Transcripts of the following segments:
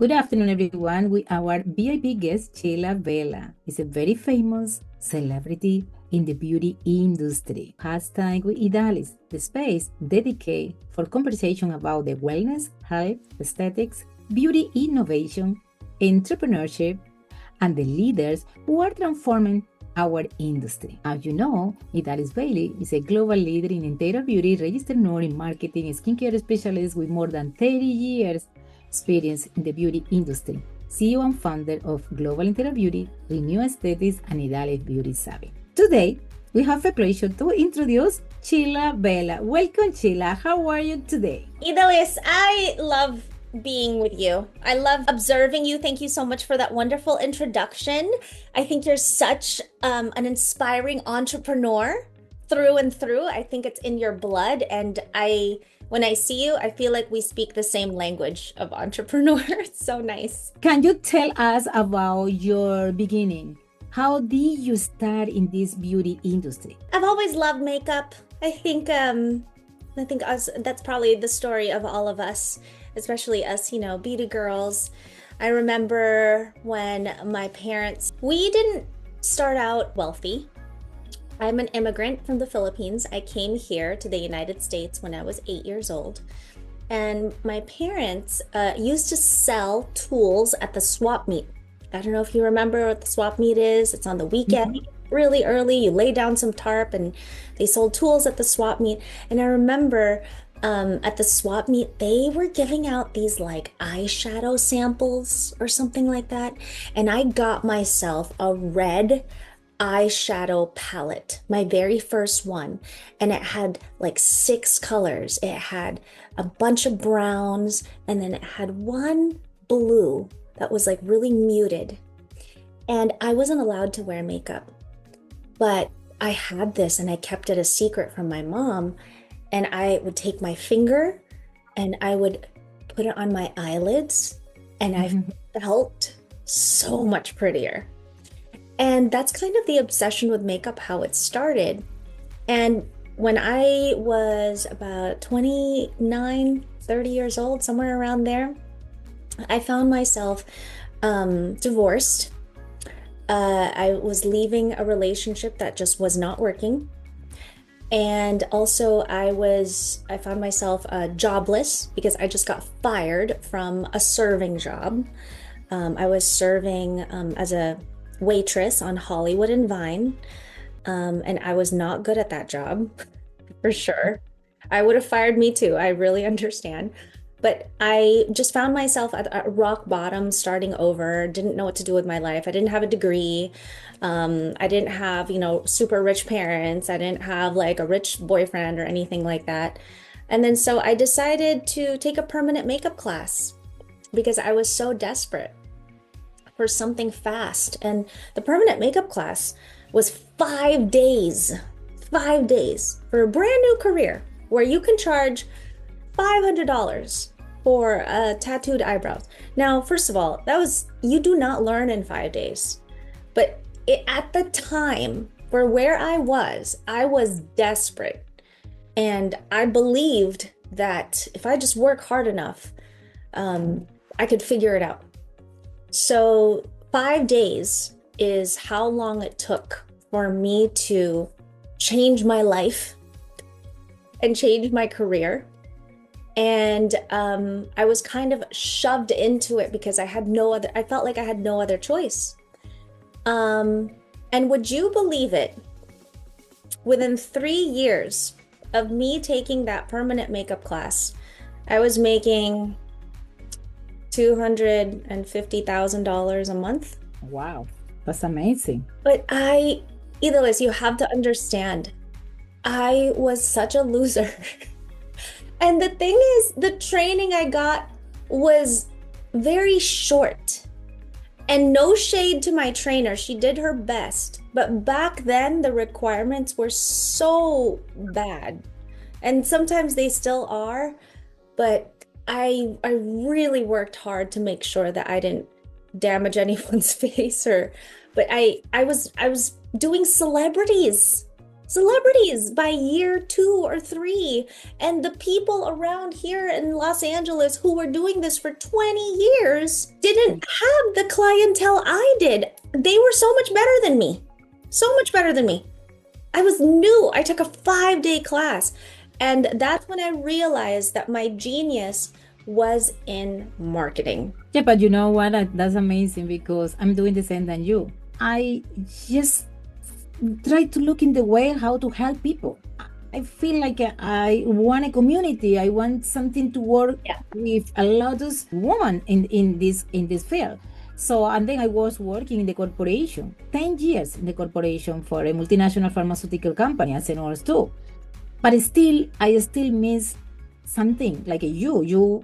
Good afternoon, everyone. Our VIP guest, Sheila Vela, is a very famous celebrity in the beauty industry. Hashtag with Idalis, the space dedicated for conversation about the wellness, health, aesthetics, beauty innovation, entrepreneurship, and the leaders who are transforming our industry. As you know, Idalis Bailey is a global leader in interior beauty, registered nurse in marketing, skincare specialist with more than 30 years experience in the beauty industry, CEO and founder of Global Interior Beauty, Renew Aesthetics, and Idalis Beauty Savvy. Today, we have a pleasure to introduce Sheila Vela. Welcome, Sheila. How are you today? Idalis, I love being with you. I love observing you. Thank you so much for that wonderful introduction. I think you're such an inspiring entrepreneur through and through. I think it's in your blood. And when I see you, I feel like we speak the same language of entrepreneur. It's so nice. Can you tell us about your beginning? How did you start in this beauty industry? I've always loved makeup. That's probably the story of all of us, especially us, beauty girls. I remember when my parents, we didn't start out wealthy. I'm an immigrant from the Philippines. I came here to the United States when I was 8 years old. And my parents used to sell tools at the swap meet. I don't know if you remember what the swap meet is. It's on the weekend, really early. You lay down some tarp and they sold tools at the swap meet. And I remember at the swap meet, they were giving out these like eyeshadow samples or something like that. And I got myself a red eyeshadow palette, my very first one. And it had like 6 colors. It had a bunch of browns, and then it had one blue that was like really muted. And I wasn't allowed to wear makeup, but I had this and I kept it a secret from my mom. And I would take my finger and I would put it on my eyelids, and I felt so much prettier. And that's kind of the obsession with makeup, how it started. And when I was about 29, 30 years old, somewhere around there, I found myself divorced. I was leaving a relationship that just was not working. And also I found myself jobless because I just got fired from a serving job. I was serving as a waitress on Hollywood and Vine. And I was not good at that job, for sure. I would have fired me too. I really understand. But I just found myself at rock bottom, starting over, didn't know what to do with my life. I didn't have a degree. I didn't have, super rich parents. I didn't have like a rich boyfriend or anything like that. And then so I decided to take a permanent makeup class because I was so desperate for something fast. And the permanent makeup class was 5 days, 5 days for a brand new career where you can charge $500 for tattooed eyebrows. Now, first of all, you do not learn in 5 days. But at the time, for where I was desperate. And I believed that if I just work hard enough, I could figure it out. So 5 days is how long it took for me to change my life and change my career. And I was kind of shoved into it because I felt like I had no other choice. And would you believe it? Within 3 years of me taking that permanent makeup class, I was making $250,000 a month. Wow, that's amazing. But Idalis, you have to understand, I was such a loser. And the thing is, the training I got was very short. And no shade to my trainer, she did her best. But back then, the requirements were so bad. And sometimes they still are, but I really worked hard to make sure that I didn't damage anyone's face but I was doing celebrities celebrities by year 2 or 3. And the people around here in Los Angeles who were doing this for 20 years didn't have the clientele I did. They were so much better than me. So much better than me. I was new. I took a 5-day class. And that's when I realized that my genius was in marketing. Yeah, but you know what? That's amazing because I'm doing the same than you. I just try to look in the way how to help people. I feel like I want a community. I want something to work with a lot of women in this field. So, and then I was working in the corporation, 10 years in the corporation for a multinational pharmaceutical company as a nurse too. But still, I still miss something like you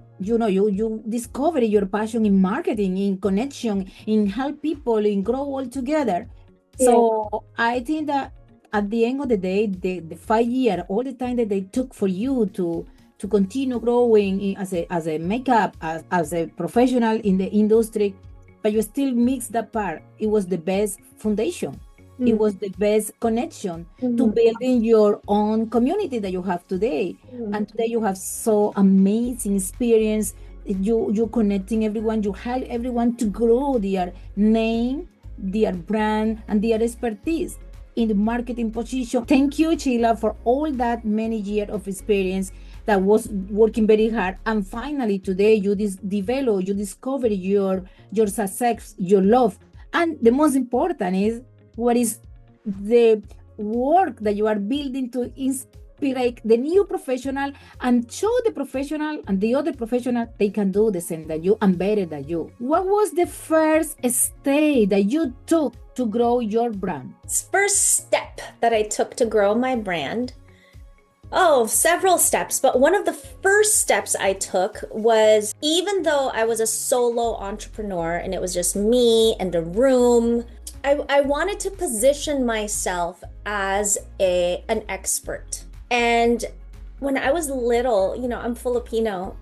discover your passion in marketing, in connection, in help people, in grow all together. So I think that at the end of the day, the 5 year, all the time that they took for you to continue growing as a makeup, as a professional in the industry, but you still mix that part. It was the best foundation. It was the best connection to building your own community that you have today. And today you have so amazing experience. You're connecting everyone. You help everyone to grow their name, their brand, and their expertise in the marketing position. Thank you, Sheila, for all that many years of experience that was working very hard. And finally, today you you discover your success, your love. And the most important is, what is the work that you are building to inspire the new professional and show the professional and the other professional they can do the same that you and better than you. What was the first step that you took to grow your brand? First step that I took to grow my brand? Oh, several steps, but one of the first steps I took was, even though I was a solo entrepreneur and it was just me and a room, I wanted to position myself as an expert. And when I was little, I'm Filipino,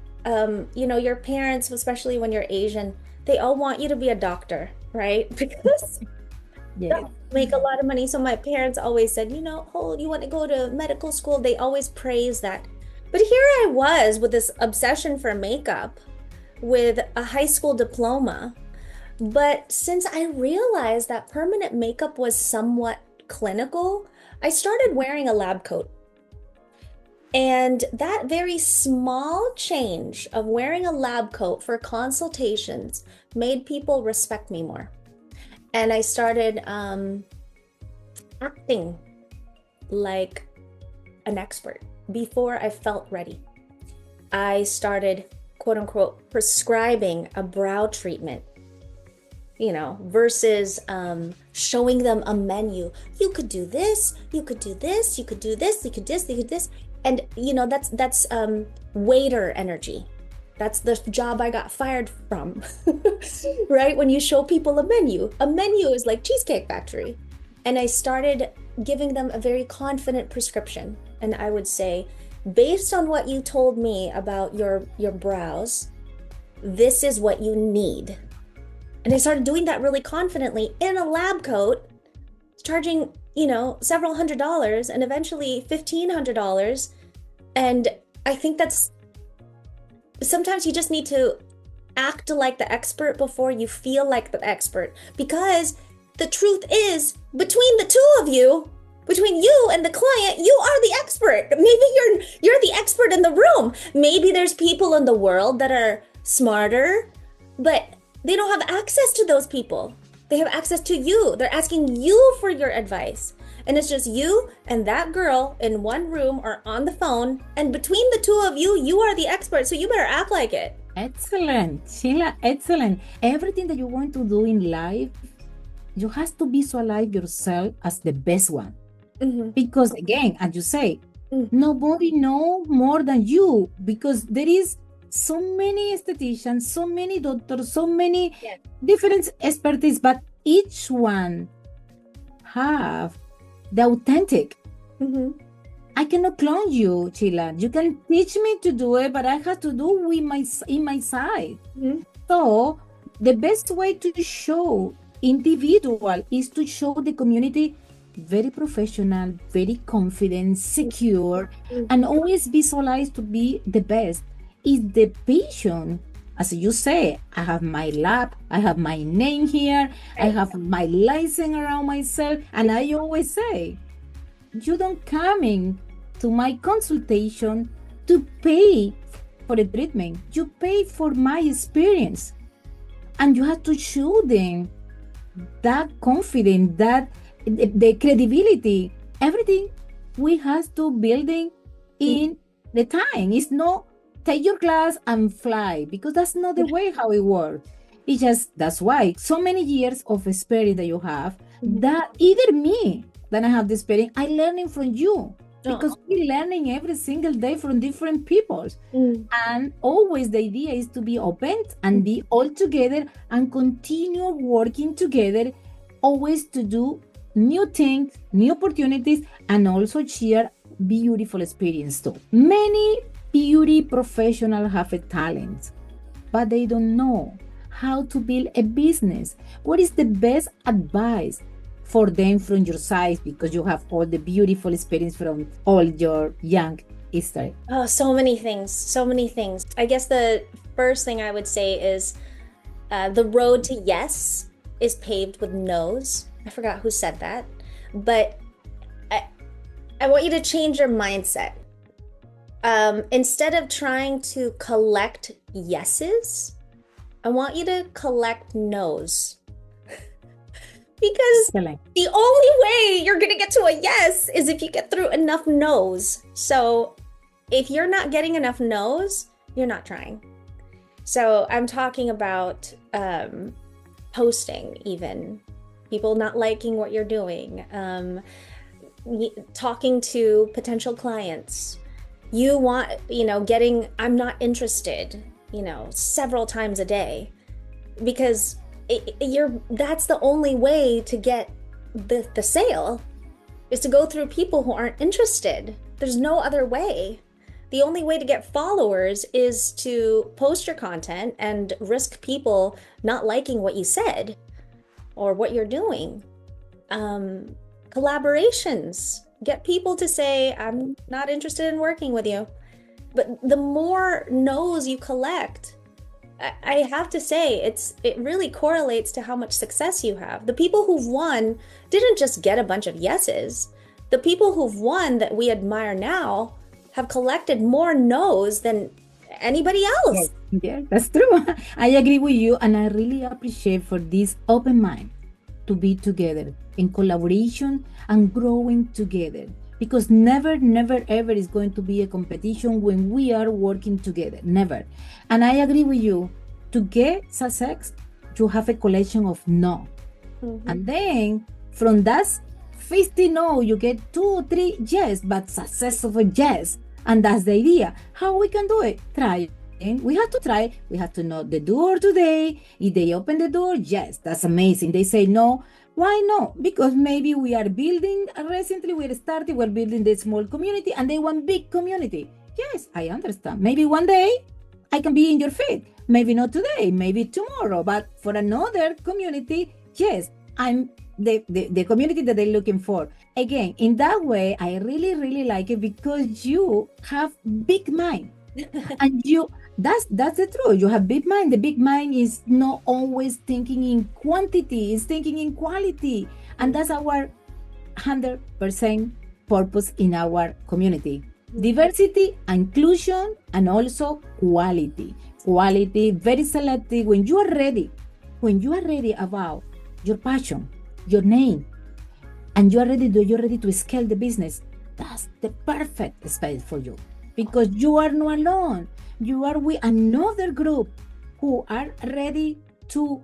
your parents, especially when you're Asian, they all want you to be a doctor, right? Because they make a lot of money. So my parents always said, you want to go to medical school. They always praise that. But here I was with this obsession for makeup with a high school diploma. But since I realized that permanent makeup was somewhat clinical, I started wearing a lab coat. And that very small change of wearing a lab coat for consultations made people respect me more. And I started acting like an expert before I felt ready. I started, quote unquote, prescribing a brow treatment, versus showing them a menu. You could do this, you could do this, you could do this, you could this, you could this. And that's waiter energy. That's the job I got fired from, right? When you show people a menu is like Cheesecake Factory. And I started giving them a very confident prescription. And I would say, based on what you told me about your brows, this is what you need. And I started doing that really confidently in a lab coat, charging, several $100s and eventually $1,500. And I think that's, sometimes you just need to act like the expert before you feel like the expert. Because the truth is, between the two of you, between you and the client, you are the expert. Maybe you're the expert in the room. Maybe there's people in the world that are smarter, but they don't have access to those people. They have access to you. They're asking you for your advice. And it's just you and that girl in one room or on the phone. And between the two of you, you are the expert. So you better act like it. Excellent, Sheila, excellent. Everything that you want to do in life, you have to visualize yourself as the best one. Because again, as you say, nobody know more than you, because there is so many estheticians, so many doctors, so many different expertise, but each one have the authentic. I cannot clone you, Sheila. You can teach me to do it, but I have to do in my side. So the best way to show individual is to show the community very professional, very confident, secure, and always visualize to be the best. Is the passion, as you say, I have my lab, I have my name here, I Right. have my license around myself, and I always say, you don't come in to my consultation to pay for the treatment. You pay for my experience. And you have to show them that confidence, that the credibility, everything we have to building in the time. It's not take your class and fly, because that's not the way how it works. It's just that's why so many years of experience that you have, that either me that I have the experience, I learning from you, because we learning every single day from different peoples. And always the idea is to be open and be all together and continue working together, always to do new things, new opportunities, and also share beautiful experience too. Many beauty professionals have a talent, but they don't know how to build a business. What is the best advice for them from your side, because you have all the beautiful experience from all your young history? Oh, so many things. So many things. I guess the first thing I would say is the road to yes is paved with no's. I forgot who said that, but I want you to change your mindset. Instead of trying to collect yeses, I want you to collect no's. Because Excellent. the only way you're going to get to a yes is if you get through enough no's. So if you're not getting enough no's, you're not trying. So I'm talking about posting, even people not liking what you're doing, talking to potential clients. You want, getting, I'm not interested, several times a day, because that's the only way to get the sale, is to go through people who aren't interested. There's no other way. The only way to get followers is to post your content and risk people not liking what you said or what you're doing. Collaborations, get people to say, I'm not interested in working with you. But the more no's you collect, I have to say, it really correlates to how much success you have. The people who've won didn't just get a bunch of yeses. The people who've won that we admire now have collected more no's than anybody else. Yeah, that's true. I agree with you, and I really appreciate for this open mind to be together in collaboration and growing together. Because never, ever is going to be a competition when we are working together. Never. And I agree with you. To get success, you have a collection of no. And then from that 50 no, you get 2, 3 yes, but success of a yes. And that's the idea. How we can do it? Try. And we have to try. We have to knock the door today. If they open the door, yes, that's amazing. They say no. Why no? Because maybe we are building, recently we're building the small community, and they want big community. Yes, I understand. Maybe one day I can be in your feet. Maybe not today, maybe tomorrow, but for another community, yes, I'm the community that they're looking for. Again, in that way, I really, really like it, because you have big mind. And that's the truth. You have big mind. The big mind is not always thinking in quantity, it's thinking in quality. And that's our 100% purpose in our community. Diversity, inclusion, and also quality. Quality, very selective. When you are ready about your passion, your name, and you're ready to scale the business, that's the perfect space for you. Because you are not alone. You are with another group who are ready to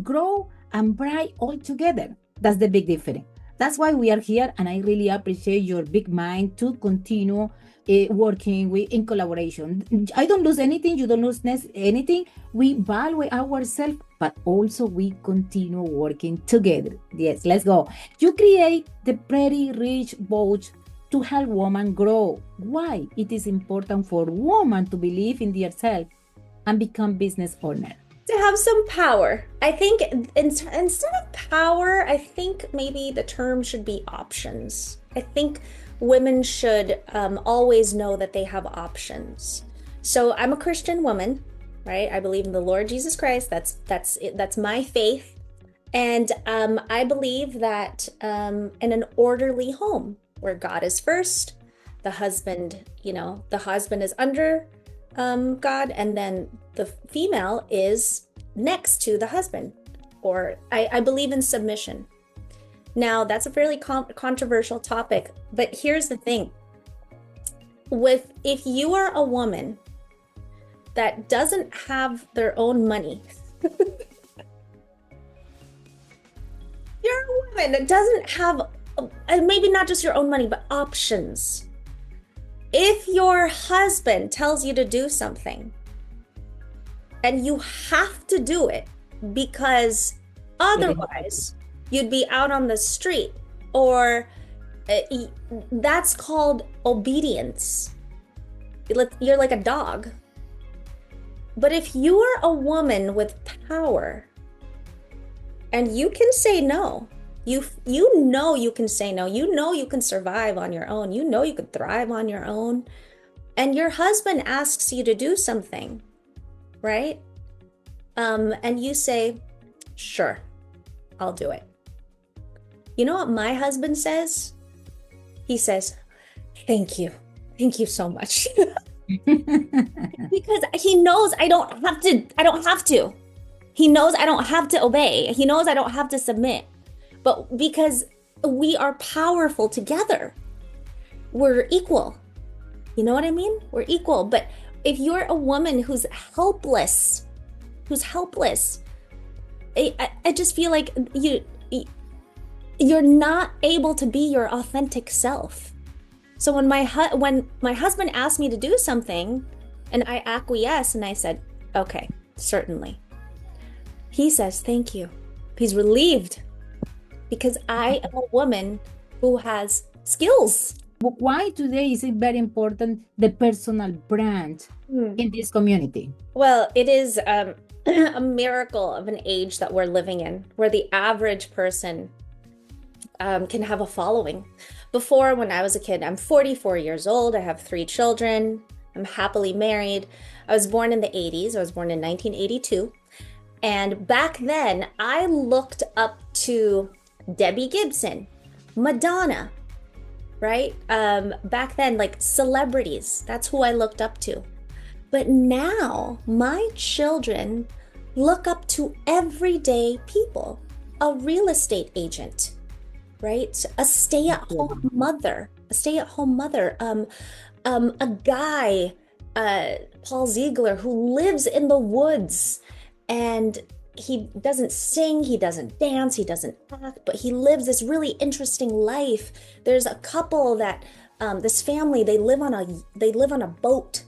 grow and bright all together. That's the big difference. That's why we are here, and I really appreciate your big mind to continue working in collaboration. I don't lose anything, you don't lose anything. We value ourselves, but also we continue working together. Yes, let's go. You create the Pretty Rich Boat to help women grow. Why it is important for women to believe in themselves and become business owners? have some power. I think instead of power, I think maybe the term should be options. I think women should always know that they have options. So I'm a Christian woman, right? I believe in the Lord Jesus Christ. That's my faith. And I believe that in an orderly home where God is first, the husband is under God, and then the female is next to the husband. Or I believe in submission. Now, that's a fairly controversial topic, but here's the thing. If you are a woman that doesn't have their own money, you're a woman that doesn't have, maybe not just your own money, but options. If your husband tells you to do something and you have to do it because otherwise you'd be out on the street, or that's called obedience. You're like a dog. But if you are a woman with power and you can say no, you know you can say no, you know you can survive on your own, you know you could thrive on your own, and your husband asks you to do something, right? And you say, sure, I'll do it. You know what my husband says? He says, thank you so much. Because he knows I don't have to. He knows I don't have to obey. He knows I don't have to submit. But because we are powerful together, we're equal. You know what I mean? We're equal. But if you're a woman who's helpless, I just feel like you're not able to be your authentic self. So when my husband asked me to do something and I acquiesced and I said, okay, certainly. He says, thank you. He's relieved because I am a woman who has skills. Why today is it very important, the personal brand in this community? Well, it is a miracle of an age that we're living in, where the average person can have a following. Before, when I was a kid, I'm 44 years old. I have 3 children. I'm happily married. I was born in the 80s. I was born in 1982. And back then, I looked up to Debbie Gibson, Madonna, right? Back then, like celebrities, that's who I looked up to. But now, my children look up to everyday people, a real estate agent, right? A stay-at-home mother, a guy, Paul Ziegler, who lives in the woods, and he doesn't sing, he doesn't dance, he doesn't act, but he lives this really interesting life. There's a couple that, this family, they live on a boat.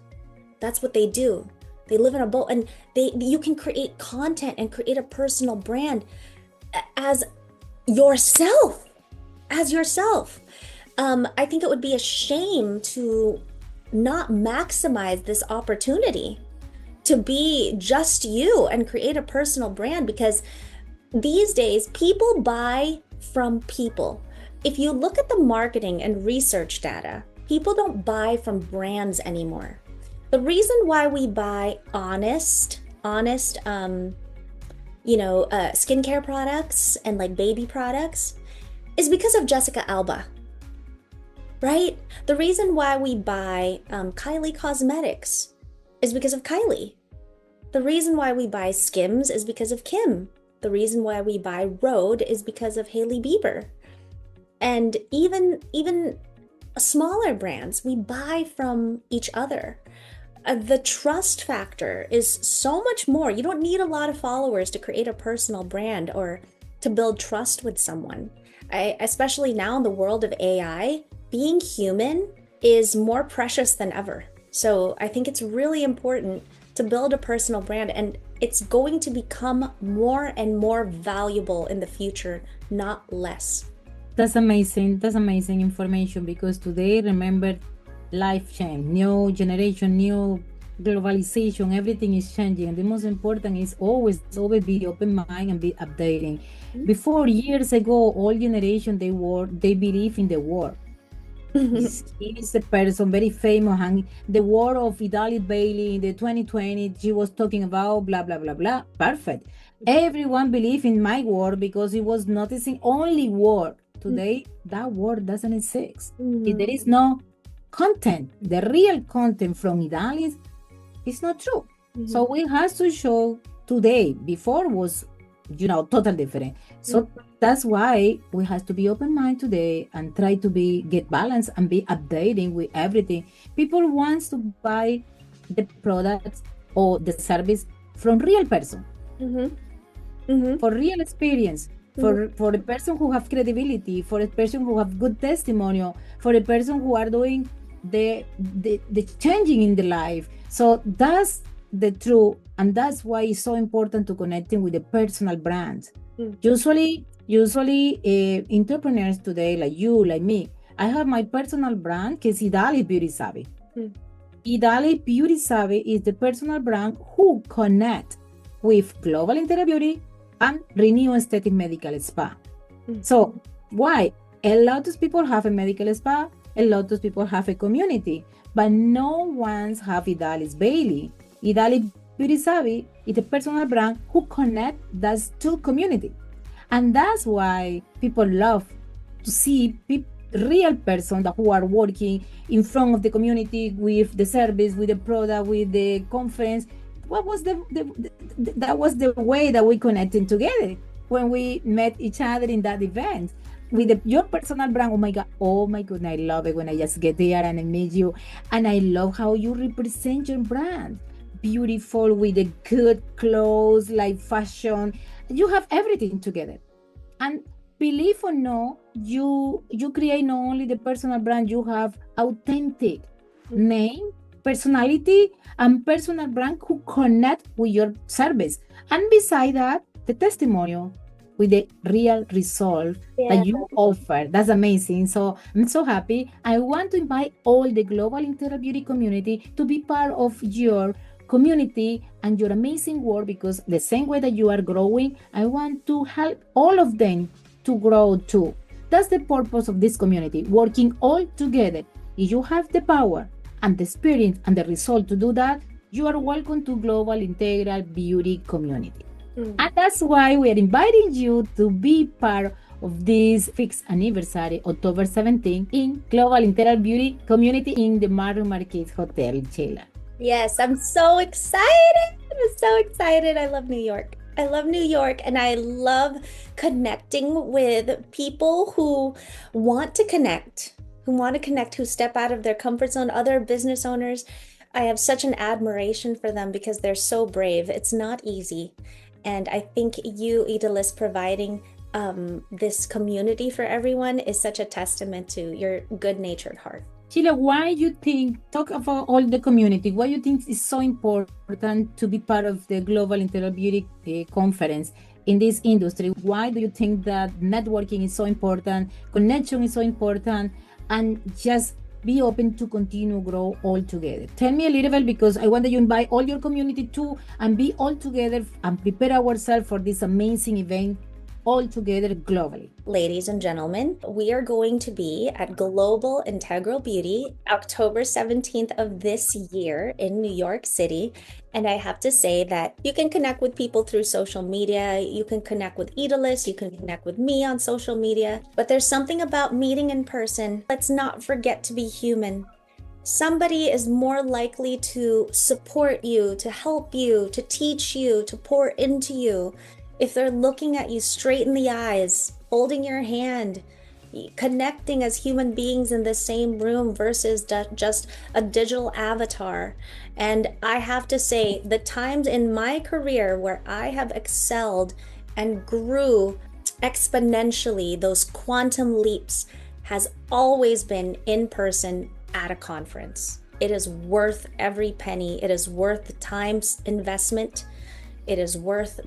That's what they do. They live in a boat, and you can create content and create a personal brand as yourself. I think it would be a shame to not maximize this opportunity to be just you and create a personal brand, because these days people buy from people. If you look at the marketing and research data, people don't buy from brands anymore. The reason why we buy honest, skincare products and like baby products is because of Jessica Alba, right? The reason why we buy Kylie Cosmetics is because of Kylie. The reason why we buy Skims is because of Kim. The reason why we buy Rhode is because of Hailey Bieber. And even smaller brands, we buy from each other. The trust factor is so much more. You don't need a lot of followers to create a personal brand or to build trust with someone. Especially now in the world of AI, being human is more precious than ever. So I think it's really important to build a personal brand, and it's going to become more and more valuable in the future, not less. That's amazing. That's amazing information, because today, remember, life change, new generation, new globalization, everything is changing, and the most important is always be open mind and be updating. Before, years ago, all generation they believe in the war. He's the person very famous, and the war of Idalis Bailey in the 2020, she was talking about blah blah blah blah. Perfect. Everyone believe in my war because he was noticing only war. Today, that war doesn't exist. If there is no content, the real content from Idalis, it's not true. So we have to show today. Before was, totally different. So that's why we have to be open mind today and try to get balanced and be updating with everything. People wants to buy the products or the service from real person, for real experience, for a person who have credibility, for a person who have good testimonial, for a person who are doing the changing in the life. So that's the truth, and that's why it's so important to connecting with the personal brands. Usually entrepreneurs today, like you, like me, I have my personal brand, que es Idalis Beauty Savvy. Idalis Beauty Savvy is the personal brand who connect with Global Interior Beauty and Renew Aesthetic Medical Spa. So why? A lot of people have a medical spa, a lot of people have a community, but no one's have Idalis Bailey. Idalis Beauty Savvy is a personal brand who connect those two community. And that's why people love to see real person that who are working in front of the community with the service, with the product, with the conference. What was that was the way that we connected together when we met each other in that event with your personal brand. Oh my god, I love it when I just get there and I meet you, and I love how you represent your brand. Beautiful with the good clothes, like fashion. You have everything together. And believe or no, you create not only the personal brand, you have authentic name, personality, and personal brand who connect with your service. And beside that, the testimonial with the real result that you offer. That's amazing. So I'm so happy. I want to invite all the Global Interior Beauty community to be part of your community and your amazing work, because the same way that you are growing, I want to help all of them to grow too. That's the purpose of this community, working all together. If you have the power and the experience and the result to do that, you are welcome to Global Integral Beauty community. And that's why we are inviting you to be part of this 5th anniversary, October 17, in Global Integral Beauty community in the Marriott Marquis Hotel, Sheila. Yes, I'm so excited. I'm so excited. I love New York. I love New York, and I love connecting with people who want to connect, who step out of their comfort zone, other business owners. I have such an admiration for them because they're so brave. It's not easy. And I think you, Idalis, providing this community for everyone is such a testament to your good-natured heart. Sheila, why you think, talk about all the community, why you think it's so important to be part of the Global Interior Beauty conference in this industry? Why do you think that networking is so important, connection is so important, and just be open to continue grow all together? Tell me a little bit, because I want that you invite all your community too and be all together and prepare ourselves for this amazing event all together globally. Ladies and gentlemen, we are going to be at Global Integral Beauty October 17th of this year in New York City. And I have to say that you can connect with people through social media. You can connect with Idalis. You can connect with me on social media. But there's something about meeting in person. Let's not forget to be human. Somebody is more likely to support you, to help you, to teach you, to pour into you if they're looking at you straight in the eyes, holding your hand, connecting as human beings in the same room versus just a digital avatar. And I have to say, the times in my career where I have excelled and grew exponentially, those quantum leaps, has always been in person at a conference. It is worth every penny. It is worth the time investment. It is worth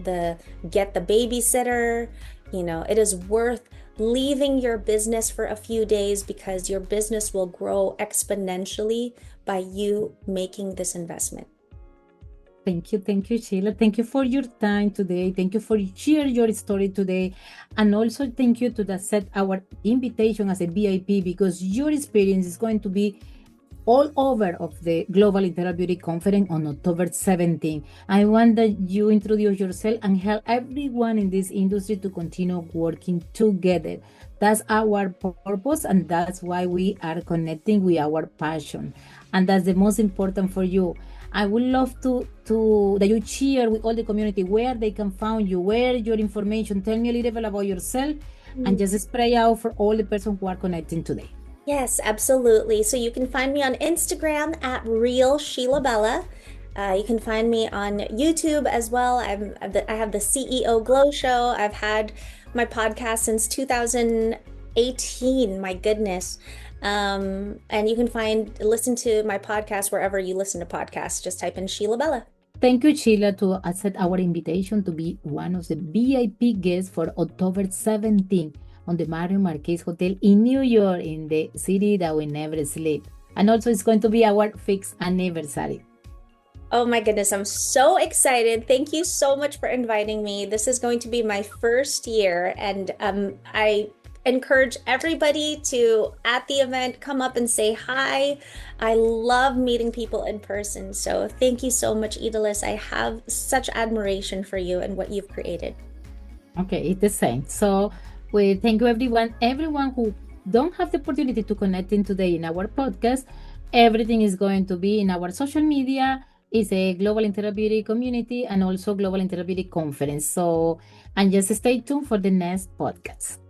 get the babysitter, it is worth leaving your business for a few days, because your business will grow exponentially by you making this investment. Thank you, Sheila. Thank you for your time today. Thank you for sharing your story today. And also thank you to accept our invitation as a VIP because your experience is going to be all over of the Global Integral Beauty Conference on October 17. I want that you introduce yourself and help everyone in this industry to continue working together. That's our purpose, and that's why we are connecting with our passion. And that's the most important for you. I would love to that you share with all the community where they can find you, where your information. Tell me a little bit about yourself, and just spray out for all the persons who are connecting today. Yes, absolutely. So you can find me on Instagram at Real Sheila Bella. You can find me on YouTube as well. I have the CEO Glow Show. I've had my podcast since 2018. My goodness. And you can listen to my podcast wherever you listen to podcasts. Just type in Sheila Bella. Thank you, Sheila, to accept our invitation to be one of the VIP guests for October 17th on the Mario Marquez Hotel in New York, in the city that we never sleep. And also, it's going to be our fifth anniversary. Oh my goodness, I'm so excited. Thank you so much for inviting me. This is going to be my first year, and I encourage everybody to, at the event, come up and say hi. I love meeting people in person. So thank you so much, Idalis. I have such admiration for you and what you've created. Okay, it's the same. So we thank you, everyone who don't have the opportunity to connect in today in our podcast. Everything is going to be in our social media. It's a Global Integral Beauty community and also Global Integral Beauty conference. So, and just stay tuned for the next podcast.